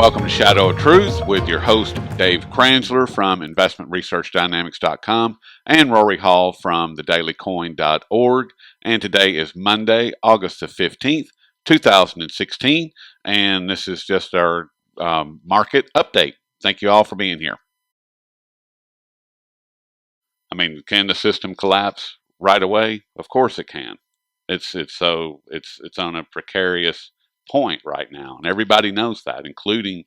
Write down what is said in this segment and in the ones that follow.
Welcome to Shadow of Truth with your host, Dave Kranzler from investmentresearchdynamics.com and Rory Hall from thedailycoin.org. And today is Monday, August the 15th, 2016. And this is just our market update. Thank you all for being here. I mean, can the system collapse right away? Of course it can. It's on a precarious point right now, and everybody knows that, including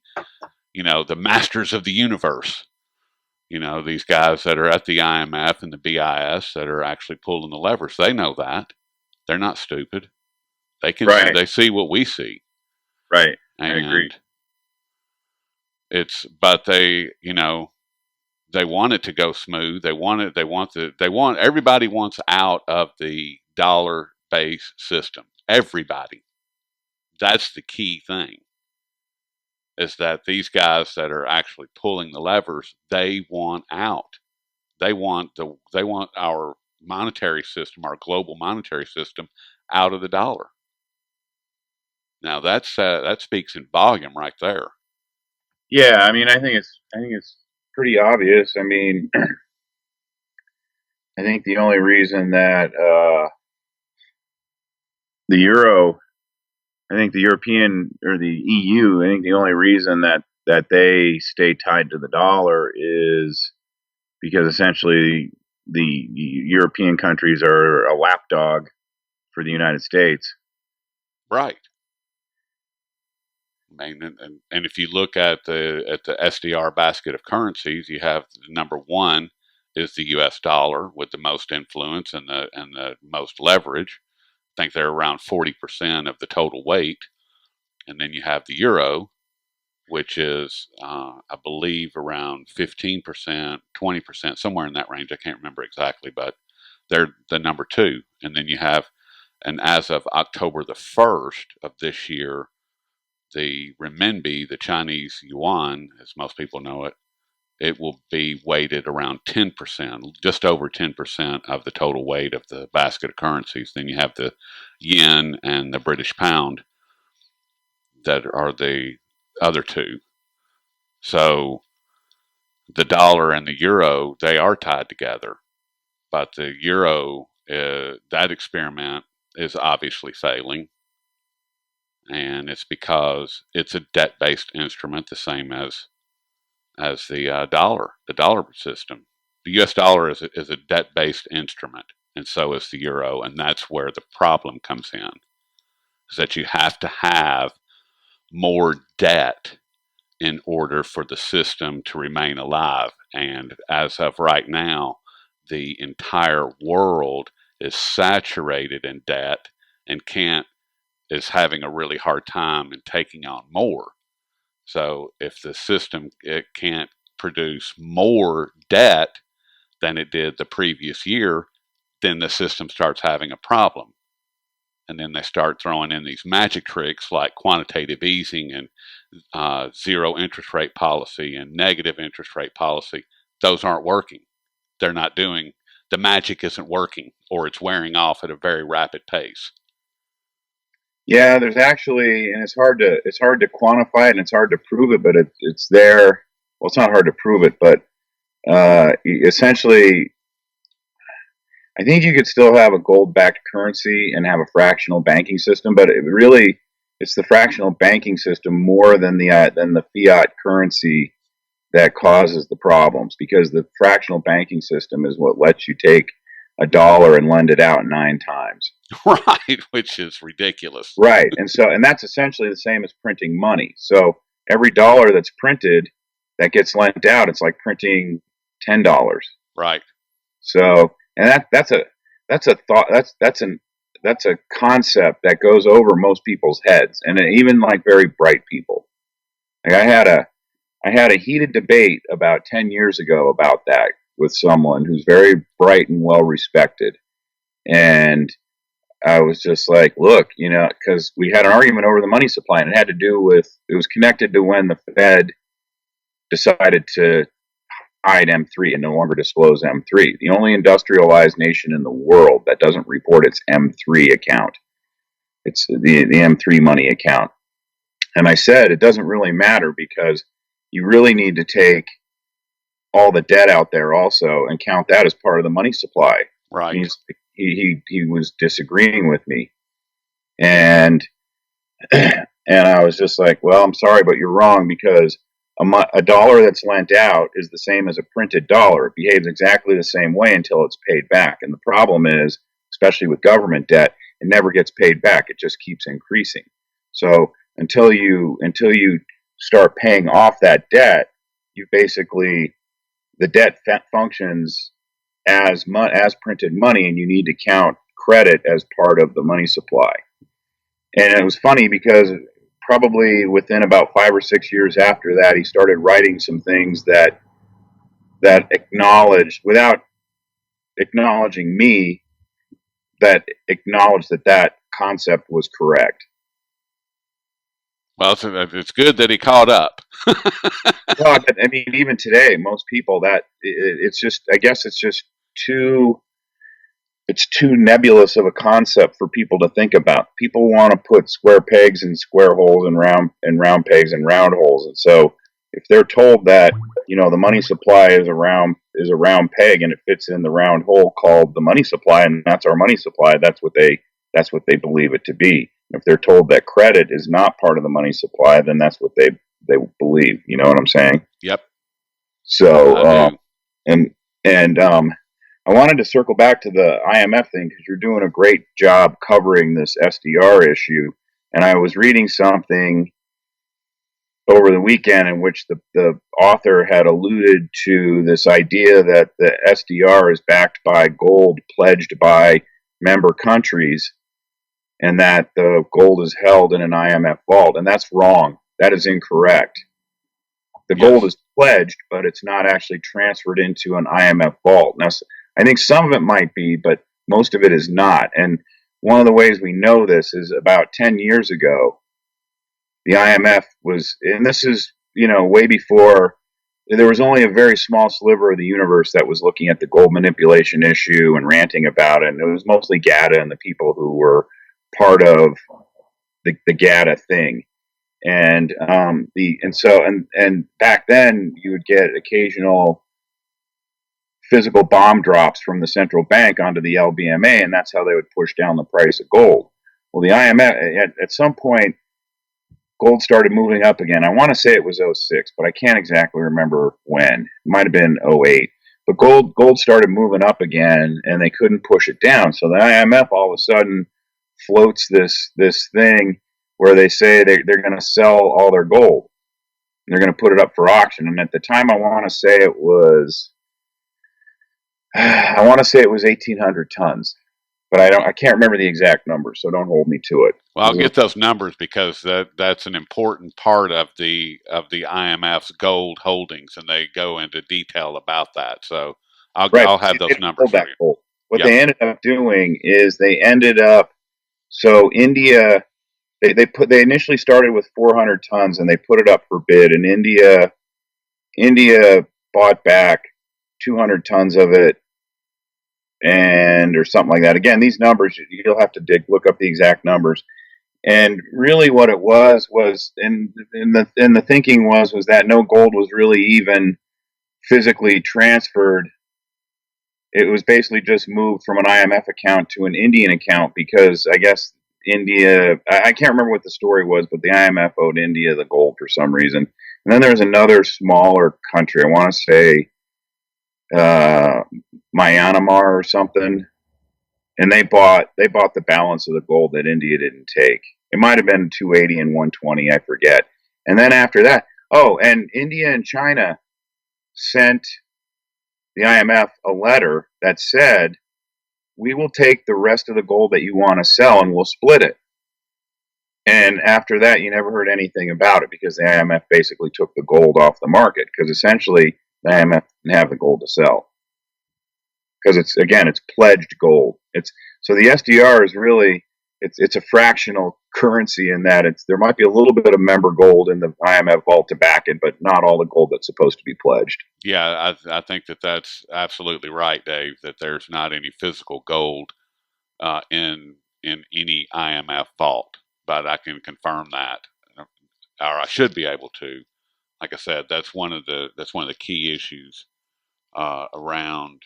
the masters of the universe. These guys that are at the IMF and the BIS that are actually pulling the levers. They know that. They're not stupid. They can right. They see what we see. Right. And I agree. But they want it to go smooth. Everybody wants out of the dollar-based system. Everybody. That's the key thing. Is that these guys that are actually pulling the levers, they want out. They want our monetary system, our global monetary system, out of the dollar. Now that speaks in volume right there. Yeah, I mean, I think it's pretty obvious. I mean, I think the only reason that the euro, I think the European or the EU, I think the only reason that they stay tied to the dollar is because essentially the European countries are a lapdog for the United States. Right. I mean, and if you look at the SDR basket of currencies, you have number one is the U.S. dollar with the most influence and the most leverage. I think they're around 40% of the total weight. And then you have the euro, which is, I believe, around 15%, 20%, somewhere in that range. I can't remember exactly, but they're the number two. And then you have, and as of October the 1st of this year, the renminbi, the Chinese yuan, as most people know it, it will be weighted around 10%, just over 10% of the total weight of the basket of currencies. Then you have the yen and the British pound that are the other two. So the dollar and the euro, they are tied together. But the euro, that experiment is obviously failing. And it's because it's a debt-based instrument, the same as the dollar system. The U.S. dollar is a debt-based instrument, and so is the euro, and that's where the problem comes in, is that you have to have more debt in order for the system to remain alive. And as of right now, the entire world is saturated in debt and is having a really hard time in taking on more. So if the system it can't produce more debt than it did the previous year, then the system starts having a problem. And then they start throwing in these magic tricks like quantitative easing and zero interest rate policy and negative interest rate policy. Those aren't working. They're not doing, the magic isn't working, or it's wearing off at a very rapid pace. Yeah, there's actually, and it's hard to quantify it and it's hard to prove it, but it's there. Well, it's not hard to prove it, but essentially, I think you could still have a gold-backed currency and have a fractional banking system, but it's the fractional banking system more than the fiat currency that causes the problems, because the fractional banking system is what lets you take a dollar and lend it out 9 times. Right, which is ridiculous. Right, and that's essentially the same as printing money. So every dollar that's printed that gets lent out, it's like printing $10. Right. So, and that's a concept that goes over most people's heads, and even like very bright people. Like I had a heated debate about 10 years ago about that with someone who's very bright and well respected, and I was just like, look, because we had an argument over the money supply, and it was connected to when the Fed decided to hide M3 and no longer disclose M3. The only industrialized nation in the world that doesn't report its M3 account. It's the M3 money account. And I said, it doesn't really matter because you really need to take all the debt out there also and count that as part of the money supply. And Right. he was disagreeing with me. And and I was just like, well, I'm sorry, but you're wrong because a dollar that's lent out is the same as a printed dollar. It behaves exactly the same way until it's paid back. And the problem is, especially with government debt, it never gets paid back. It just keeps increasing. So until you start paying off that debt, you basically the debt functions as printed money, and you need to count credit as part of the money supply. And it was funny because probably within about 5 or 6 years after that, he started writing some things that acknowledged, without acknowledging me, that acknowledged that that concept was correct. Well, it's good that he caught up. Well, I mean, even today, most people it's just, I guess, too it's too nebulous of a concept for people to think about. People want to put square pegs in square holes and round pegs in round holes. And so if they're told that, the money supply is a round peg and it fits in the round hole called the money supply and that's our money supply, that's what they believe it to be. If they're told that credit is not part of the money supply, then that's what they believe. You know what I'm saying? Yep, So I do. and and I wanted to circle back to the IMF thing because you're doing a great job covering this SDR issue. And I was reading something over the weekend in which the author had alluded to this idea that the SDR is backed by gold pledged by member countries and that the gold is held in an IMF vault. And that's wrong. That is incorrect. The gold Yes. is pledged, but it's not actually transferred into an IMF vault. Now, I think some of it might be, but most of it is not. And one of the ways we know this is about 10 years ago, the IMF was, and this is, way before, there was only a very small sliver of the universe that was looking at the gold manipulation issue and ranting about it. And it was mostly GATA and the people who were part of the GATA thing. And back then you would get occasional physical bomb drops from the central bank onto the LBMA, and that's how they would push down the price of gold. Well, the IMF at some point gold started moving up again. I want to say it was '06, but I can't exactly remember when. It might have been '08. But gold started moving up again, and they couldn't push it down. So the IMF all of a sudden floats this thing where they say they're going to sell all their gold. They're going to put it up for auction. And at the time, I want to say it was 1,800 tons, but I can't remember the exact number, so don't hold me to it. Well, I'll get those numbers because that's an important part of the IMF's gold holdings, and they go into detail about that. So Right, I'll have they those don't numbers hold for that you. gold. What Yep. they ended up doing is so India, they initially started with 400 tons and they put it up for bid, and India bought back 200 tons of it and or something like that. Again, these numbers you'll have to look up the exact numbers. And really, what it was, and the thinking was that no gold was really even physically transferred. It was basically just moved from an IMF account to an Indian account because I guess India, I can't remember what the story was, but the IMF owed India the gold for some reason. And then there's another smaller country, I want to say uh, Myanmar or something, and they bought the balance of the gold that India didn't take. It might have been 280 and 120, I forget. And then after that, and India and China sent the IMF a letter that said, "We will take the rest of the gold that you want to sell and we'll split it." And after that, you never heard anything about it because the IMF basically took the gold off the market because essentially the IMF didn't have the gold to sell because it's pledged gold. It's so the SDR is really it's a fractional currency in that there might be a little bit of member gold in the IMF vault to back it, but not all the gold that's supposed to be pledged. Yeah, I think that's absolutely right, Dave. That there's not any physical gold in any IMF vault, but I can confirm that. or I should be able to. Like I said, that's one of the key issues around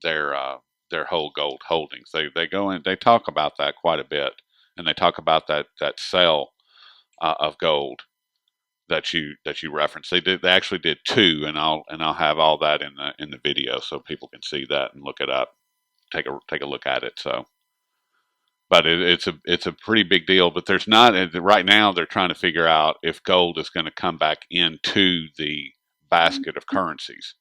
their their whole gold holdings. They go in, they talk about that quite a bit, and they talk about that sale of gold that you referenced. They actually did two, and I'll have all that in the video so people can see that and look it up, take a look at it. So, but it's a pretty big deal. But there's not right now. They're trying to figure out if gold is going to come back into the basket of currencies.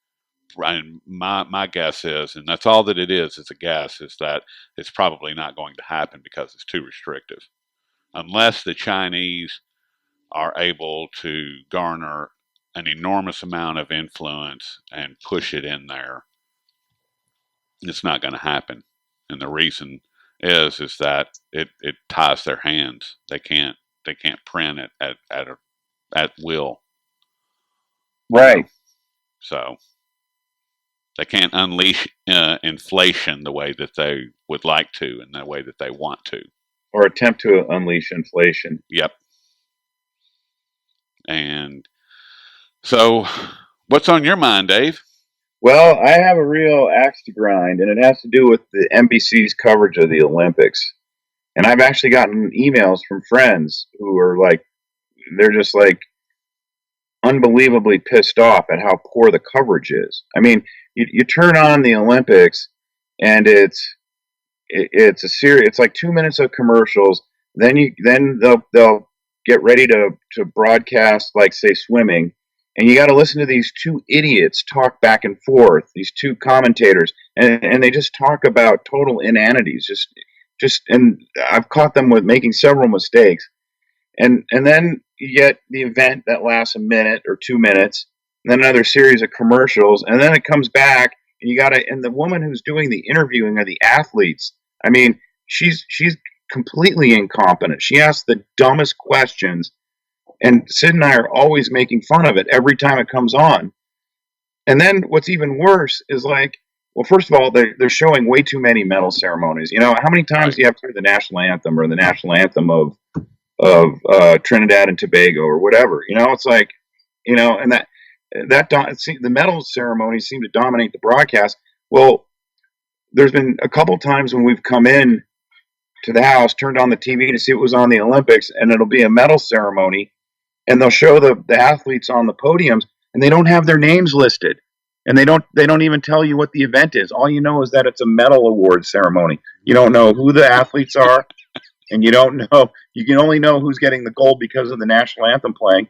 And my guess is, and that's all that it is. It's a guess. Is that it's probably not going to happen because it's too restrictive, unless the Chinese are able to garner an enormous amount of influence and push it in there. It's not going to happen, and the reason is that it ties their hands. They can't print it at will. Right. You know? So they can't unleash inflation the way that they would like to and the way that they want to. Or attempt to unleash inflation. Yep. And so, what's on your mind, Dave? Well, I have a real axe to grind, and it has to do with the NBC's coverage of the Olympics. And I've actually gotten emails from friends who are like, they're just like unbelievably pissed off at how poor the coverage is. I mean, you turn on the Olympics, and it's a series. It's like 2 minutes of commercials. Then they'll get ready to broadcast, like, say, swimming, and you got to listen to these two idiots talk back and forth. These two commentators, and they just talk about total inanities. And I've caught them with making several mistakes. And then you get the event that lasts a minute or 2 minutes, and then another series of commercials, and then it comes back, and the woman who's doing the interviewing are the athletes. I mean, she's completely incompetent. She asks the dumbest questions, and Sid and I are always making fun of it every time it comes on. And then what's even worse is, like, well, first of all, they're showing way too many medal ceremonies. You know, how many times do you have to hear the national anthem or the national anthem of Trinidad and Tobago or whatever? You know, it's like, you know, and the medal ceremonies seem to dominate the broadcast. Well, there's been a couple times when we've come in to the house, turned on the TV to see what was on the Olympics, and it'll be a medal ceremony, and they'll show the athletes on the podiums, and they don't have their names listed, and they don't even tell you what the event is. All you know is that it's a medal award ceremony. You don't know who the athletes are, and you don't know. You can only know who's getting the gold because of the national anthem playing,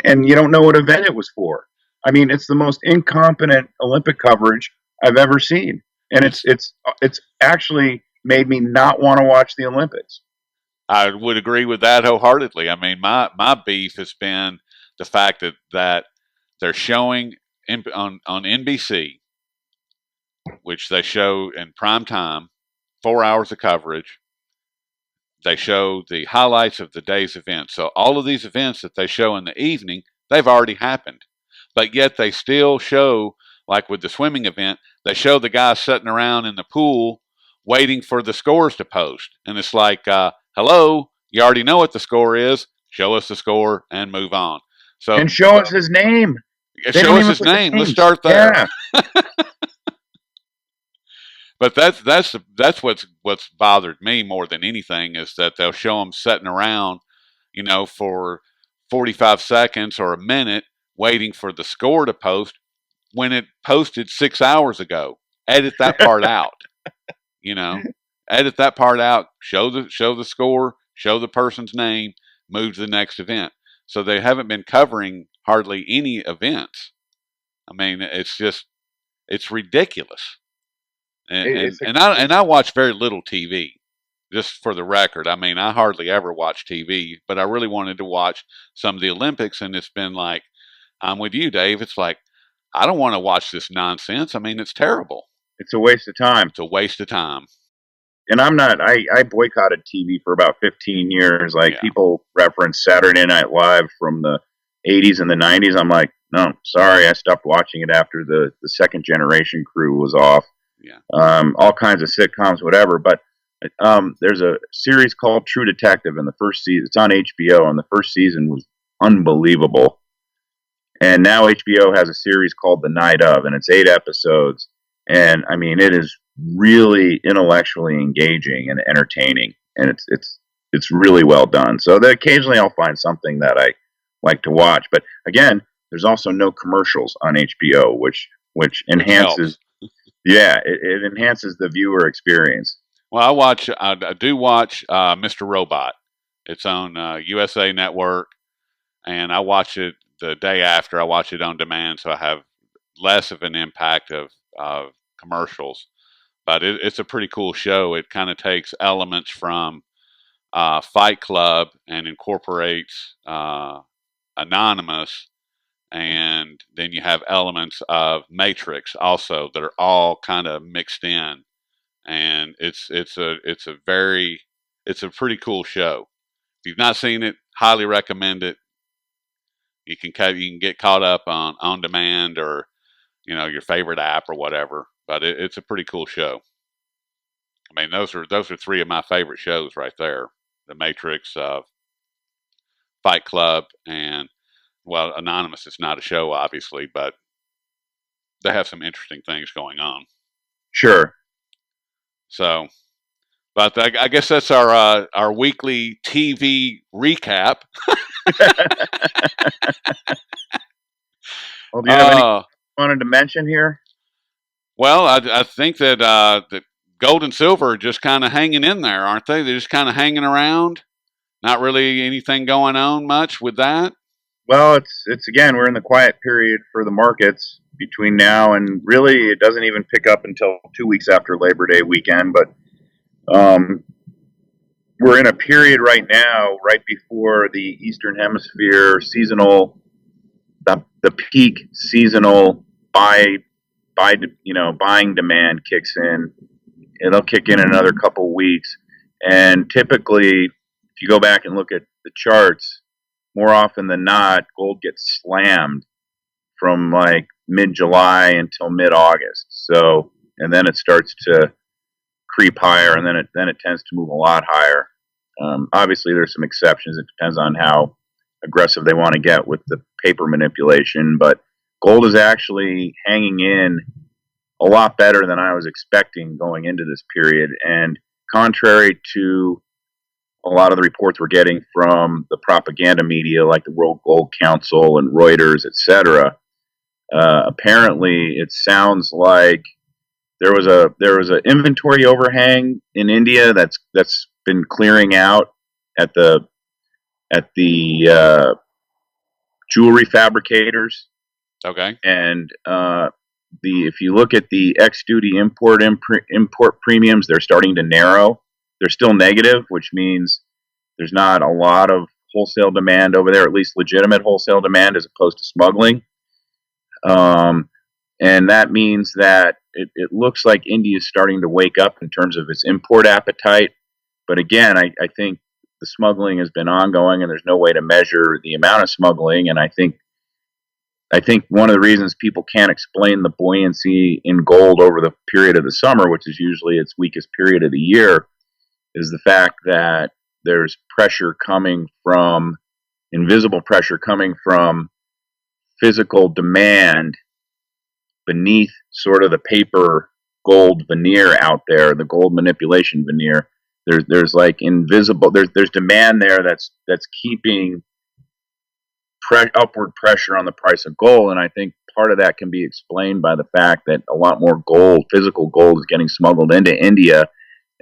and you don't know what event it was for. I mean, it's the most incompetent Olympic coverage I've ever seen, and it's actually made me not want to watch the Olympics. I would agree with that wholeheartedly. I mean, my beef has been the fact that they're showing on NBC, which they show in prime time, 4 hours of coverage. They show the highlights of the day's events. So all of these events that they show in the evening, they've already happened. But yet they still show, like with the swimming event, they show the guys sitting around in the pool waiting for the scores to post. And it's like, hello, you already know what the score is. Show us the score and move on. So, and show us his name. Show us his name. Let's start there. Yeah. But that's what's bothered me more than anything is that they'll show them sitting around, you know, for 45 seconds or a minute waiting for the score to post when it posted 6 hours ago. Edit that part out. You know, edit that part out. Show the score. Show the person's name. Move to the next event. So they haven't been covering hardly any events. I mean, it's ridiculous. And I watch very little TV, just for the record. I mean, I hardly ever watch TV, but I really wanted to watch some of the Olympics, and it's been like, I'm with you, Dave. It's like, I don't want to watch this nonsense. I mean, it's terrible. It's a waste of time. It's a waste of time. And I boycotted TV for about 15 years. Like, people reference Saturday Night Live from the 80s and the 90s. I'm like, no, sorry. I stopped watching it after the second generation crew was off. Yeah. All kinds of sitcoms, whatever. But There's a series called True Detective, and the first season, it's on HBO, and the first season was unbelievable. And now HBO has a series called The Night Of, and it's 8 episodes. And I mean, it is really intellectually engaging and entertaining, and it's really well done. So that occasionally I'll find something that I like to watch. But again, there's also no commercials on HBO, which which enhances. helps. Yeah, it enhances the viewer experience. Well, I do watch Mr. Robot. It's on USA Network, and I watch it the day after. I watch it on demand, so I have less of an impact of commercials. But it's a pretty cool show. It kind of takes elements from Fight Club and incorporates Anonymous, and then you have elements of Matrix also that are all kind of mixed in, and it's a pretty cool show. If you've not seen it, highly recommend it. You can get caught up on demand or your favorite app or whatever, but it's a pretty cool show. I mean, those are three of my favorite shows right there: The Matrix, Fight Club, and well, Anonymous is not a show, obviously, but they have some interesting things going on. Sure. So, but I guess that's our weekly TV recap. Well, do you have anything Uh, you wanted to mention here? well, I think that gold and silver are just kind of hanging in there, aren't they? They're just kind of hanging around. Not really anything going on much with that. Well, it's again, we're in the quiet period for the markets between now and really it doesn't even pick up until 2 weeks after Labor Day weekend. But we're in a period right now, right before the Eastern Hemisphere seasonal, the peak seasonal buying demand kicks in. It'll kick in another couple weeks, and typically, if you go back and look at the charts, more often than not, gold gets slammed from like mid July until mid August. So, and then it starts to creep higher, and then it tends to move a lot higher. Obviously, there's some exceptions. It depends on how aggressive they want to get with the paper manipulation, but gold is actually hanging in a lot better than I was expecting going into this period. And contrary to a lot of the reports we're getting from the propaganda media, like the World Gold Council and Reuters, etc., apparently it sounds like there was a inventory overhang in India that's been clearing out at the jewelry fabricators, Okay. and the if you look at the ex duty import premiums, they're starting to narrow. They're still negative, which means there's not a lot of wholesale demand over there, at least legitimate wholesale demand, as opposed to smuggling. Um, and that means that it looks like India is starting to wake up in terms of its import appetite. But again, I think the smuggling has been ongoing, and there's no way to measure the amount of smuggling. And I think one of the reasons people can't explain the buoyancy in gold over the period of the summer, which is usually its weakest period of the year, is the fact that there's pressure coming from invisible pressure coming from physical demand beneath sort of the paper gold veneer out there, the gold manipulation veneer. There's like invisible. There's demand there that's keeping upward pressure on the price of gold, and I think part of that can be explained by the fact that a lot more gold, physical gold, is getting smuggled into India,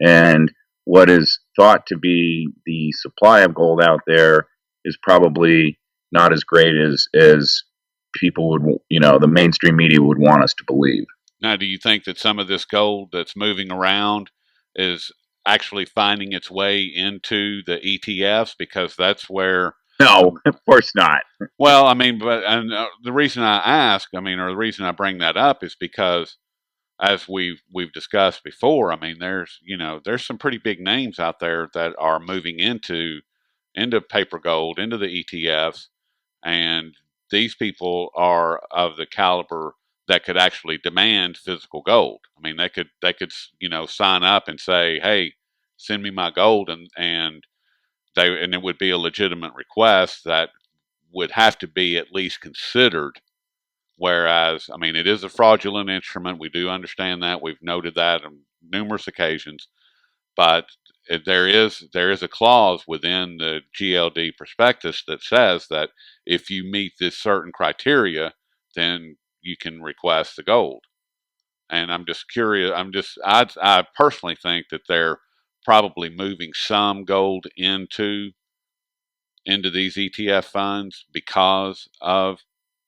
and what is thought to be the supply of gold out there is probably not as great as people would, the mainstream media would want us to believe. Now, do you think that some of this gold that's moving around is actually finding its way into the ETFs because that's where? No, of course not. Well, I mean, but and the reason I ask, I mean, or the reason I bring that up is because as we've discussed before, I mean, there's some pretty big names out there that are moving into paper gold, into the ETFs, and these people are of the caliber that could actually demand physical gold. I mean, they could sign up and say, "Hey, send me my gold, and it would be a legitimate request that would have to be at least considered. Whereas, I mean, it is a fraudulent instrument. We do understand that. We've noted that on numerous occasions. But there is a clause within the GLD prospectus that says that if you meet this certain criteria, then you can request the gold. And I'm just curious. I personally think that they're probably moving some gold into these ETF funds because of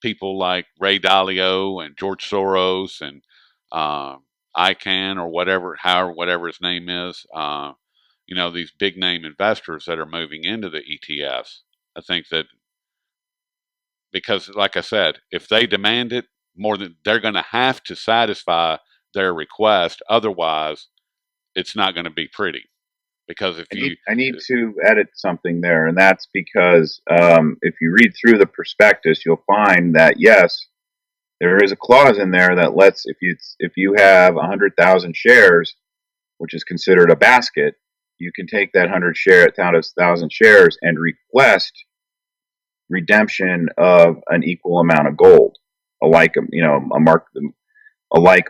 people like Ray Dalio and George Soros and uh, ICANN or whatever his name is. These big name investors that are moving into the ETFs. I think that because, like I said, if they demand it more than they're going to have to satisfy their request, otherwise it's not going to be pretty. Because if I need to edit something there, and that's because if you read through the prospectus, you'll find that yes, there is a clause in there that lets if you have 100,000 shares, which is considered a basket, you can take that 1,000 shares and request redemption of an equal amount of gold, a like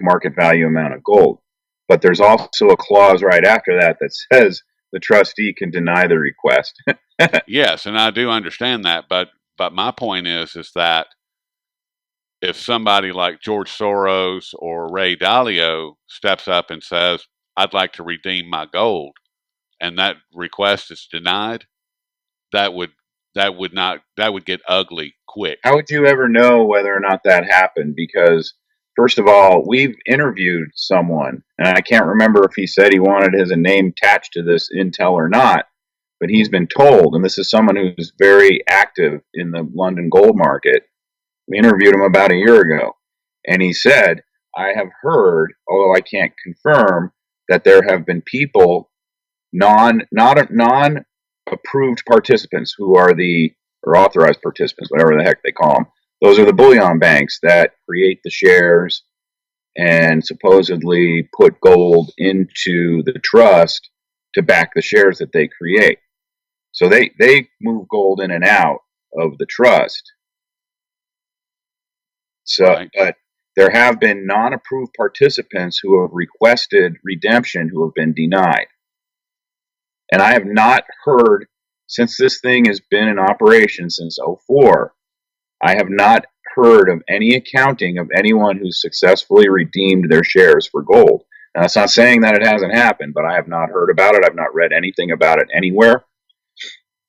market value amount of gold. But there's also a clause right after that that says the trustee can deny the request. yes, and I do understand that, but my point is that if somebody like George Soros or Ray Dalio steps up and says, "I'd like to redeem my gold," and that request is denied, that would that would get ugly quick. How would you ever know whether or not that happened? Because first of all, we've interviewed someone, and I can't remember if he said he wanted his name attached to this intel or not, but he's been told, and this is someone who's very active in the London gold market. We interviewed him about a year ago, and he said, I have heard, although I can't confirm, that there have been people, non approved participants who are or authorized participants, whatever the heck they call them. Those are the bullion banks that create the shares and supposedly put gold into the trust to back the shares that they create. So they move gold in and out of the trust. So, right. But there have been non-approved participants who have requested redemption who have been denied. And I have not heard, since this thing has been in operation since 2004, I have not heard of any accounting of anyone who's successfully redeemed their shares for gold. Now, that's not saying that it hasn't happened, but I have not heard about it. I've not read anything about it anywhere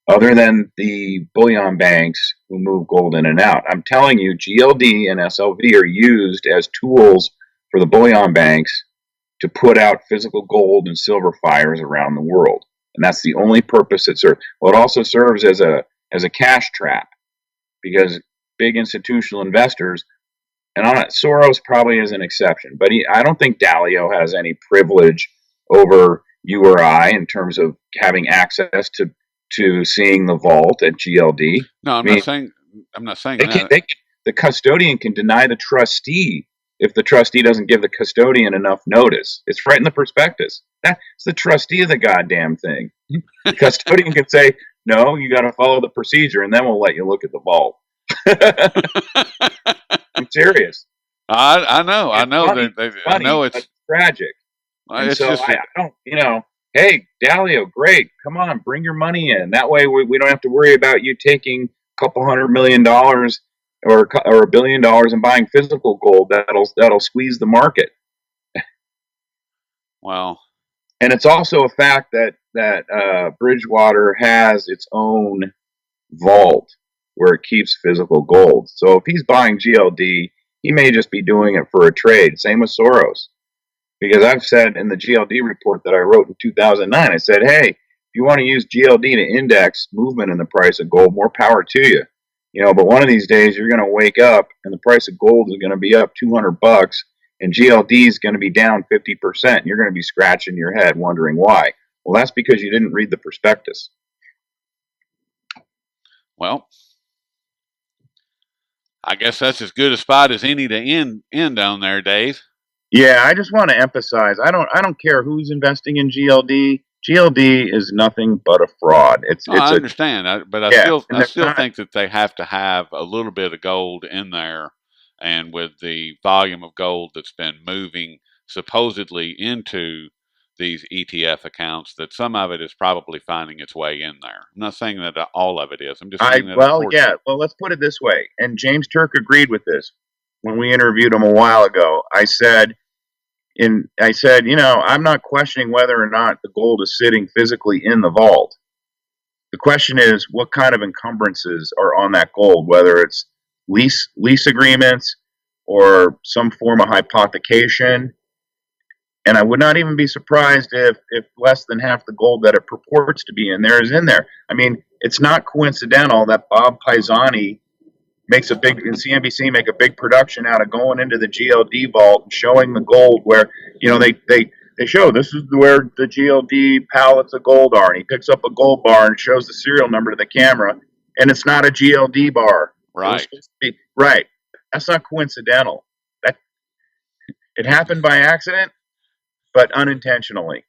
other than the bullion banks who move gold in and out. I'm telling you, GLD and SLV are used as tools for the bullion banks to put out physical gold and silver fires around the world. And that's the only purpose it serves. Well, it also serves as a cash trap because big institutional investors, and Soros probably is an exception, but I don't think Dalio has any privilege over you or I in terms of having access to seeing the vault at GLD. No, I'm not saying that. The custodian can deny the trustee if the trustee doesn't give the custodian enough notice. It's right in the prospectus. That's the trustee of the goddamn thing. The custodian can say, no, you got to follow the procedure, and then we'll let you look at the vault. I'm serious. I know. It's I know funny, that. I know it's tragic. And it's so just, I don't, hey, Dalio, great. Come on, bring your money in. That way we don't have to worry about you taking a couple $100 million or $1 billion and buying physical gold. That'll squeeze the market. Well, and it's also a fact that Bridgewater has its own vault where it keeps physical gold. So if he's buying GLD, he may just be doing it for a trade. Same with Soros. Because I've said in the GLD report that I wrote in 2009, I said, hey, if you want to use GLD to index movement in the price of gold, more power to you. But one of these days you're going to wake up and the price of gold is going to be up $200 and GLD is going to be down 50%. And you're going to be scratching your head wondering why. Well, that's because you didn't read the prospectus. Well, I guess that's as good a spot as any to end on there, Dave. Yeah, I just want to emphasize, I don't care who's investing in GLD. GLD is nothing but a fraud. No, I understand, but Yeah, and I they're still not. think that they have to have a little bit of gold in there, and with the volume of gold that's been moving supposedly into these ETF accounts, that some of it is probably finding its way in there. I'm not saying that all of it is. I'm just saying that a Well, portion. yeah. Well, let's put it this way. And James Turk agreed with this when we interviewed him a while ago. I said, I'm not questioning whether or not the gold is sitting physically in the vault. The question is, what kind of encumbrances are on that gold, whether it's lease agreements or some form of hypothecation. And I would not even be surprised if less than half the gold that it purports to be in there is in there. I mean, it's not coincidental that Bob Pisani makes a big, and CNBC make a big production out of going into the GLD vault and showing the gold where, they show this is where the GLD pallets of gold are. And he picks up a gold bar and shows the serial number to the camera, and it's not a GLD bar. It was Right. supposed to be, right. That's not coincidental. That it happened by accident, but unintentionally.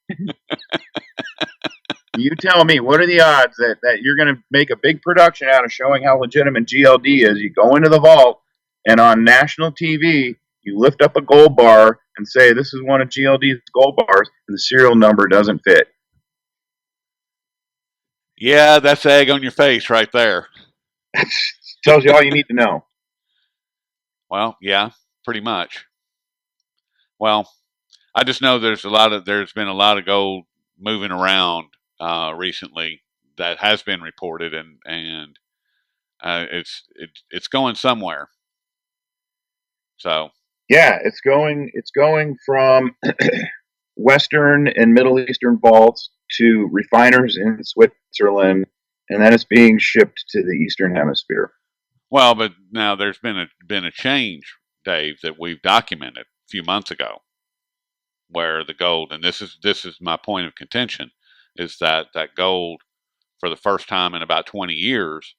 You tell me, what are the odds that you're going to make a big production out of showing how legitimate GLD is? You go into the vault, and on national TV, you lift up a gold bar and say, this is one of GLD's gold bars, and the serial number doesn't fit. Yeah, that's egg on your face right there. Tells you all you need to know. Well, yeah, pretty much. Well, I just know there's been a lot of gold moving around recently that has been reported, and it's going somewhere. So Yeah, it's going from Western and Middle Eastern vaults to refiners in Switzerland, and then it's being shipped to the Eastern Hemisphere. well, but now there's been a change, Dave, that we've documented a few months ago, where the gold, and this is my point of contention, is that gold for the first time in about 20 years,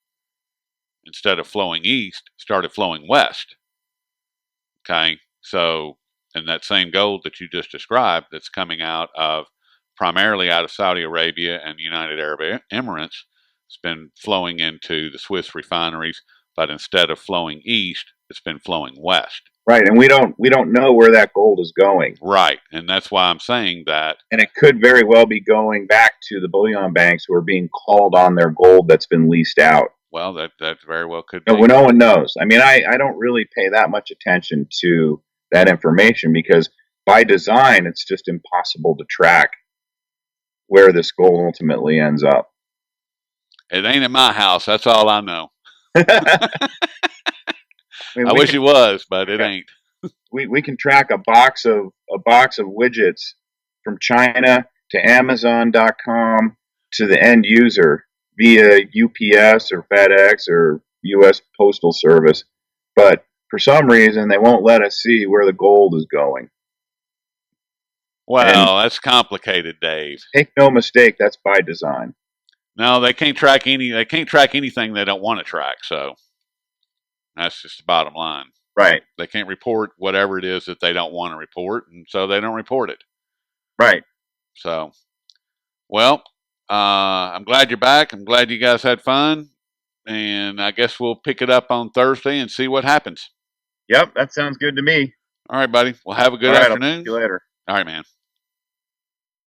instead of flowing east, started flowing west. Okay, so and that same gold that you just described, that's coming out of primarily out of Saudi Arabia and the United Arab Emirates, it's been flowing into the Swiss refineries, but instead of flowing east, it's been flowing west. Right, and we don't know where that gold is going. Right, and that's why I'm saying that. And it could very well be going back to the bullion banks who are being called on their gold that's been leased out. Well, that very well could No, be. no one knows. I mean, I don't really pay that much attention to that information because by design, it's just impossible to track where this gold ultimately ends up. It ain't in my house. That's all I know. I mean, I wish it was, but it ain't. we can track a box of widgets from China to Amazon.com to the end user via UPS or FedEx or U.S. Postal Service, but for some reason they won't let us see where the gold is going. And Well, that's complicated, Dave. make no mistake, that's by design. No, they can't track anything they don't want to track. So that's just the bottom line. Right. They can't report whatever it is that they don't want to report, and so they don't report it. Right. So, well, I'm glad you're back. I'm glad you guys had fun, and I guess we'll pick it up on Thursday and see what happens. Yep, that sounds good to me. All right, buddy. Well, have a good All right, I'll see afternoon. you later. All right, man.